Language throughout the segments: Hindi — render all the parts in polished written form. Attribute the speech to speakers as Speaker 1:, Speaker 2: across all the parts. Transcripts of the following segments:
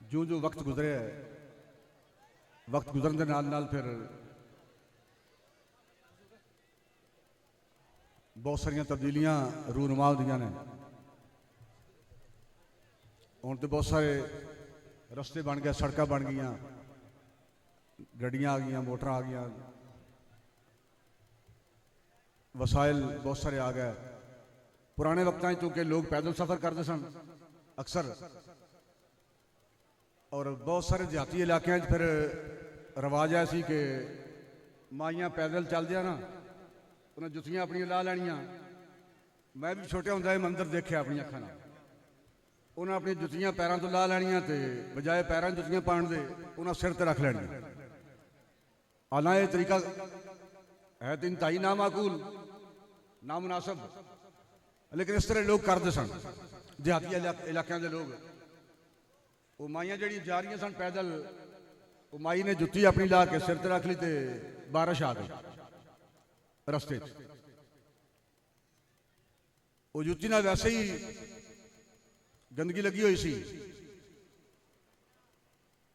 Speaker 1: जो जो वक्त गुजरे है, वक्त गुजरन के नाल नाल फिर बहुत सारिया तब्दीलियां रूनुमा होंदियां ने। हुण तो बहुत सारे रस्ते बन गए, सड़क बन गई, गड्डियां आ गई, मोटर आ गई, वसाइल बहुत सारे आ गए। पुराने वक्तां चूंकि लोग पैदल सफ़र करते सन अक्सर, और बहुत सारे देहाती इलाकों फिर रिवाज है सी कि माइयां पैदल चलदियां ना, उन्हें जुत्तियां अपनी ला लैनियां। मैं भी छोटे होंदे मंदिर देखे अपनी अखां नाल, उन्हें अपनी जुत्तियां पैरों तो ला लैनियां ते बजाए पैरों जुत्तियां पाउण दे उन्हें सिर ते रख लैनियां। हालां ये तरीका है तो इंतहाई ना माकूल, ना मुनासिब, लेकिन इस तरह लोग करते सन देहाती इलाकों के लोग। वो माइयां जड़ी जा रही सन पैदल, वो माई ने जुत्ती अपनी ला के सिर ते रख ली तो बारिश आ गई रस्ते। वो जुत्ती ना वैसे ही गंदगी लगी हुई सी,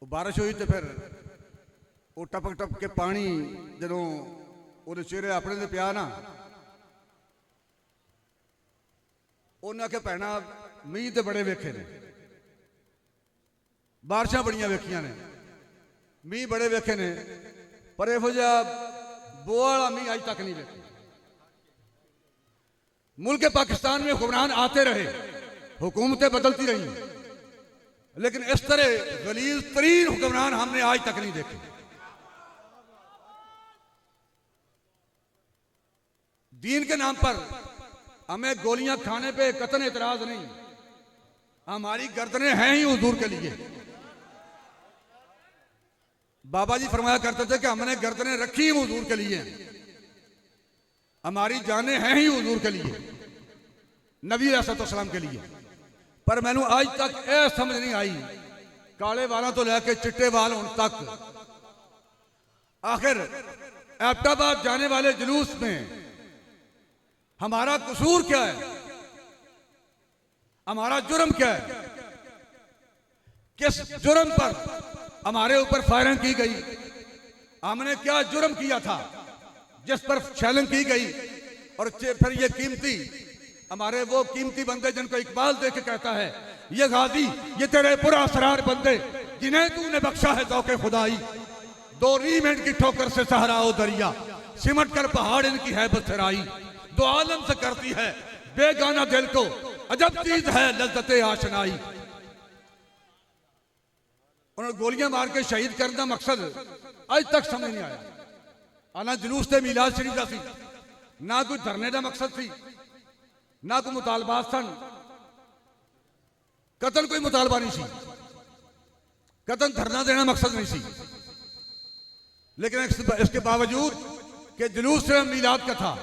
Speaker 1: वो बारिश हुई तो फिर वो टपक टपक के पानी जो वो चेहरे अपने से पिया ना, उन्हें आख्या भैणा मीह तो बड़े वेखे ने, बारिशां बड़ियां वेखियां ने, मीह बड़े वेखे ने, पर इहो जिहा बोआ वाला मीह अज तक नहीं वेखे। मुल्क पाकिस्तान में हुक्मरान आते रहे, हुकूमतें बदलती रही, लेकिन इस तरह गलीज तरीन हुक्मरान हमने आज तक नहीं देखे। दीन के नाम पर हमें गोलियां खाने पे कतन एतराज नहीं, हमारी गर्दनें हैं ही हुजूर के लिए। बाबा जी फरमाया करते थे कि हमने गर्दनें रखी हुजूर के लिए, हमारी जानें हैं ही हुजूर के लिए, नबी अलैहिस्सलाम के लिए। पर मैनू आज तक यह समझ नहीं आई, काले वालों तो लैके चिट्टे वाल होने तक, आखिर एबटाबाद जाने वाले जुलूस में हमारा कसूर क्या है, हमारा जुर्म क्या है, किस जुर्म पर हमारे ऊपर फायरिंग की गई, हमने क्या जुर्म किया था जिस पर शैलिंग की गई। और फिर ये कीमती, हमारे वो कीमती बंदे जिनको इकबाल देख के कहता है, ये गाजी, ये तेरे पुरअसरार बंदे जिन्हें तूने बख्शा है दौके खुदाई, दो रीमेंट की ठोकर से सहारा ओ दरिया, सिमट कर पहाड़ इनकी हैबत सराई, दो आलम से करती है बेगाना दिल को अजब चीज है लज्जते आशनाई। उन्होंने गोलियां मार के शहीद करने का मकसद आज तक समझ नहीं आया। आना जुलूस से मिलाद शरीफ का सी, ना कोई धरने का मकसद सी, ना कोई मुतालबात सन, कतन कोई मुतालबा नहीं सी, कतन धरना देना मकसद नहीं सी। लेकिन इसके बावजूद कि जुलूस से मिलाद का था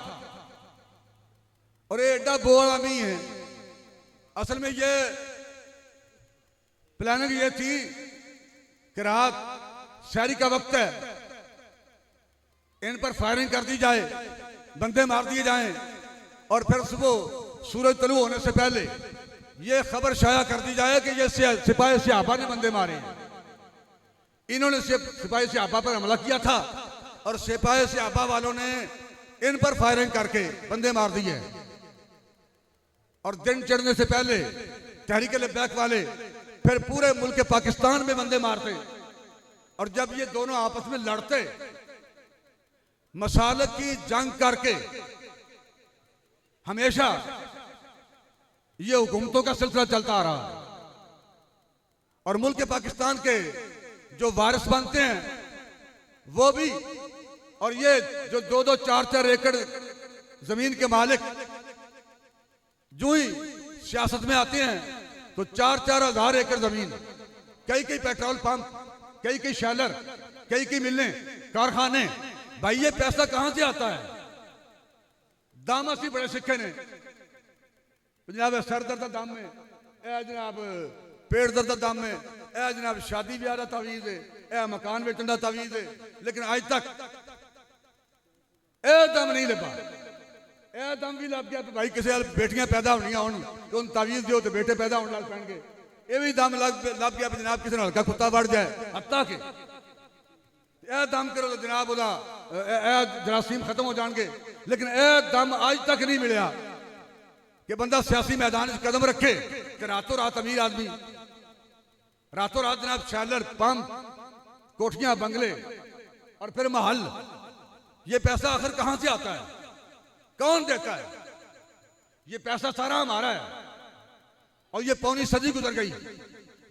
Speaker 1: और ये एडा बोला नहीं है, असल में ये प्लानिंग ये थी कि रात शहरी का वक्त है, इन पर फायरिंग कर दी जाए, बंदे मार दिए जाएं, और फिर सुबह सूरज तलू होने से पहले ये खबर शाया कर दी जाए कि ये सिपाही सहाबा ने बंदे मारे, इन्होंने सिपाही सहाबा पर हमला किया था और सिपाही सहाबा वालों ने इन पर फायरिंग करके बंदे मार दिए। और दिन चढ़ने से पहले तहरीक लब्बैक वाले फिर पूरे मुल्क पाकिस्तान में बंदे मारते, और जब ये दोनों आपस में लड़ते, मसालक की जंग करके हमेशा ये हुकूमतों का सिलसिला चलता आ रहा। और मुल्क पाकिस्तान के जो वारिस बनते हैं वो भी, और ये जो 2-2, 4-4 एकड़ जमीन के मालिक जो ही सियासत में आते हैं तो 4-4 हज़ार एकड़ जमीन, कई कई पेट्रोल पंप, कई कई शैलर, कई कई मिलें, कारखाने। भाई ये पैसा कहां से आता है? दाम असी बड़े सिखे ने, जनाब सर दर्द दाम में, ए जनाब पेट दर्द दाम में, ए जनाब शादी ब्याह का तवीज है, ए मकान बेचने का तवीज है, लेकिन आज तक ए दम नहीं लगा। दम भी लग गया भाई किसी बेटियां पैदा होनी हो तवीज दो तो बेटे पैदा होने लग पैणगे, ये भी दम लग गया जनाब किसी ने हल्का कुत्ता बढ़ जाए हत्ता के ए दम करो तो जनाब ओदा जरासीम खत्म हो जाएंगे, लेकिन ए दम आज तक नहीं मिला कि बंदा सियासी मैदान में कदम रखे कि रातों रात अमीर आदमी, रातों रात जनाब शैलर पंप कोठियां बंगले और फिर महल, ये पैसा आखिर कहां से आता है, कौन देता है? ये पैसा सारा हमारा है और ये पौनी सदी गुजर गई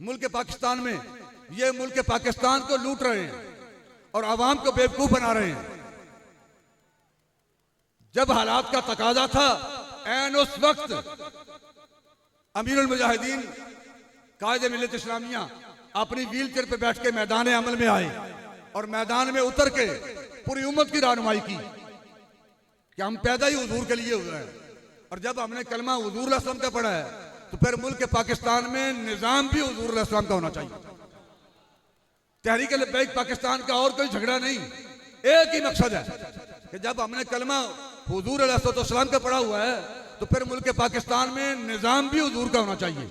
Speaker 1: मुल्क पाकिस्तान में, ये मुल्क पाकिस्तान को लूट रहे हैं और आवाम को बेवकूफ बना रहे हैं। जब हालात का तकाजा था ऐन उस वक्त अमीरुल मुजाहिदीन कायदे मिल्लत इस्लामिया अपनी व्हील चेयर पर बैठ के मैदान अमल में आए और मैदान में उतर के पूरी उम्मत की रहनुमाई की कि हम पैदा ही हुजूर के लिए हुए हैं, और जब हमने कलमा हुजूर अस्सलाम का पढ़ा है तो फिर मुल्क पाकिस्तान में निजाम भी हुजूर अस्सलाम का होना चाहिए। तहरीक लब्बैक पाकिस्तान का और कोई झगड़ा नहीं, एक ही मकसद है कि जब हमने कलमा हुजूर अलैहिस्सलाम का पढ़ा हुआ है तो फिर मुल्क पाकिस्तान में निजाम भी हुजूर का होना चाहिए।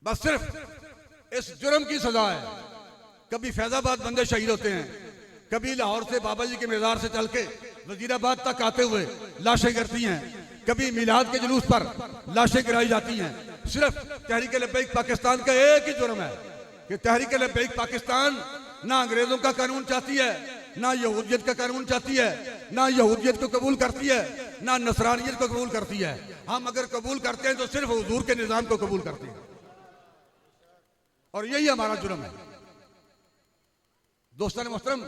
Speaker 1: बस सिर्फ इस जुर्म की सजा है। कभी फैजाबाद बंदे शहीद होते हैं, कभी लाहौर से बाबा जी के मज़ार से चल के वजीराबाद तक आते हुए लाशें गिरती हैं, कभी मिलाद के जुलूस पर लाशें गिराई जाती हैं। सिर्फ तहरीक लब्बैक पाकिस्तान का एक ही जुर्म है कि तहरीक लब्बैक पाकिस्तान ना अंग्रेजों का कानून चाहती है, ना यहूदियत का कानून चाहती है, ना यहूदियत को कबूल करती है, ना नसरानियत को कबूल करती है। हम अगर कबूल करते हैं तो सिर्फ हुजूर के निजाम को कबूल करते हैं और यही हमारा जुर्म है। दोस्तों ने मोहतरम,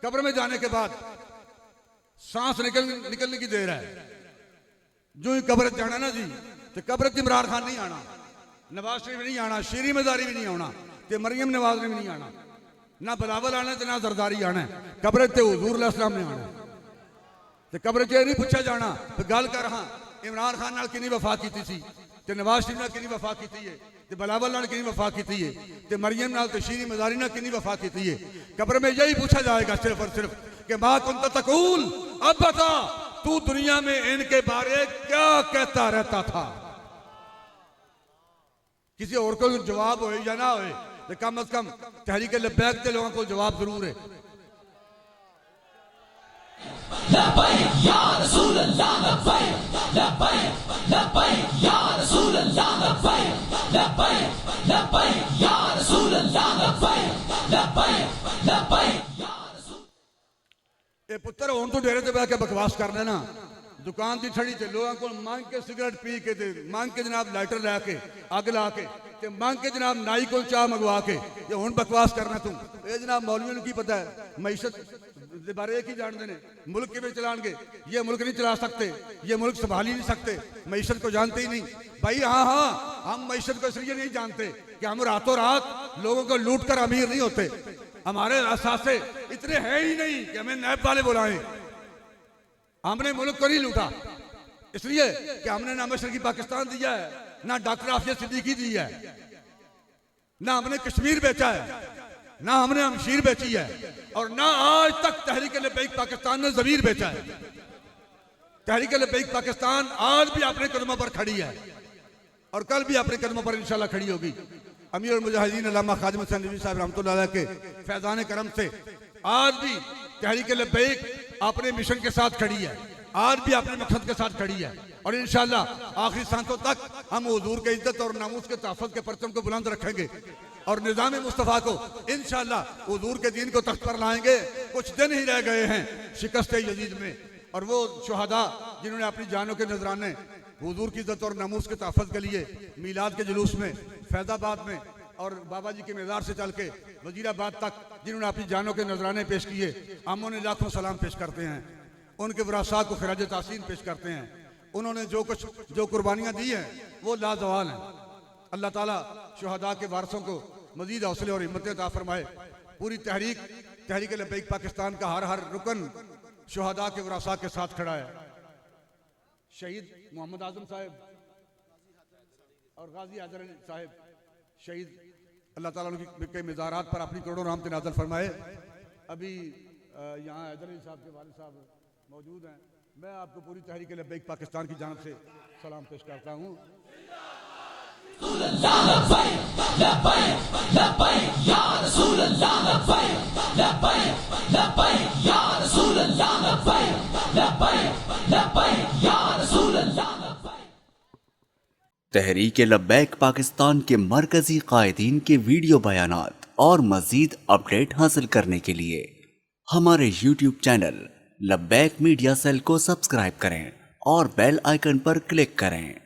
Speaker 1: कब्र में जाने के बाद सांस निकलने की देर है। जो ही कब्र जाना ना जी, तो कब्र इमरान खान नहीं आना, नवाज शरीफ नहीं आना, शीरी मजारी भी नहीं आना, ते मरियम नवाज ने भी नहीं आना, ना बिलावल आना ते ना जरदारी आना, कब्र ते हुजूर अलैहिस्सलाम ने आना। ते कब्र च नहीं पूछा जाना तो गल कर, हाँ इमरान खान नाल कितनी वफा की सी, ते नवाज शरीफ नाल कितनी वफा की है, ते बिलावल नाल कितनी वफा की है, ते मरियम नाल ते शीरी मजारी नाल कितनी वफा की है। कब्र में यही पूछा जाएगा सिर्फ और सिर्फ कि मा कुंत तकूल, अब बता तू दुनिया में इनके बारे क्या कहता रहता था। किसी और को जवाब हो या ना हो, तो कम अज कम तहरीक लब्बैक के लोगों को जवाब जरूर है। ये पुत्र हूं तू डेरे से बह के बकवास कर लेना, दुकान की छड़ी से लोगों को मांग के सिगरेट पी के दे, मांग के जनाब लाइटर ला के अग ला के ते मांग के जनाब नाई को चाह मंगवा के ये हूं बकवास करना तू। ये जनाब मौलवियों की पता है, मैशत के बारे एक ही जानते हैं, मुल्क के चलाएंगे, ये मुल्क नहीं चला सकते, ये मुल्क संभाल ही नहीं सकते, मैशत को जानते ही नहीं भाई। हाँ हाँ, हम मैशत को इसलिए नहीं जानते कि हम रातों रात लोगों को लूट कर अमीर नहीं होते, हमारे असासे इतने हैं ही नहीं कि हमें नैब वाले बुलाएं। हमने मुल्क को नहीं लूटा इसलिए कि हमने ना मशरकी पाकिस्तान दिया है, ना डॉक्टर आफिया सिद्दीकी दी है, ना हमने कश्मीर बेचा है, ना हमने हमशीर बेची है, और ना आज तक तहरीक लब्बैक पाकिस्तान ने ज़मीर बेचा है। तहरीक लब्बैक पाकिस्तान आज भी अपने कदमों पर खड़ी है और कल भी अपने कदमों पर इंशाल्लाह खड़ी होगी। अमीरुल मुजाहिदीन अल्लामा खादिम हसन नदवी साहब रहमतुल्लाह अलैह के फैज़ान करम से आज भी तहरीक लब्बैक अपने मिशन के साथ खड़ी है, आज भी अपने मकसद के साथ खड़ी है, और इंशाल्लाह आखिरी सांसों तक हम हुजूर के इज्जत और नामूस के तहफ़्फ़ुज़ के परचम को बुलंद रखेंगे और निज़ाम मुस्तफ़ा को इंशाल्लाह हुजूर के दीन को तख्त पर लाएंगे। कुछ दिन ही रह गए हैं शिकस्त यजीद में, और वो शुहदा जिन्होंने अपनी जानों के नजराने हुजूर की इज्जत और नामूस के तहफ़्फ़ुज़ के लिए मीलाद के जुलूस में फैज़ाबाद में और बाबा जी के मज़ार से चल के वजीराबाद तक जिन्होंने अपनी जानों के नजराने पेश किए, हम उन्हें लाखों सलाम पेश करते हैं, उनके वरासा को खराज तासीन पेश करते हैं। उन्होंने जो कुर्बानियाँ दी हैं वो लाजवाल हैं। अल्लाह ताला शुहदा के वारसों को मजीद हौसले और हिम्मत अता फरमाए। पूरी तहरीक लब्बैक पाकिस्तान का हर रुकन शुहदा के वरासा के साथ खड़ा है। शहीद मोहम्मद आजम साहब और गाजी हैदर अली साहब शहीद, अल्लाह ताला उनके मज़ारात पर अपनी करोड़ों रहमतें नाज़िल फरमाए। अभी यहाँ हैदर अली साहब के वालिद साहब मौजूद हैं। मैं आपको पूरी तहरीक लब्बैक पाकिस्तान की जानिब से सलाम पेश करता हूँ।
Speaker 2: तहरीक लब्बैक पाकिस्तान के मरकजी कायदीन के वीडियो बयानात और मजीद अपडेट हासिल करने के लिए हमारे YouTube चैनल लब्बैक मीडिया सेल को सब्सक्राइब करें और बेल आइकन पर क्लिक करें।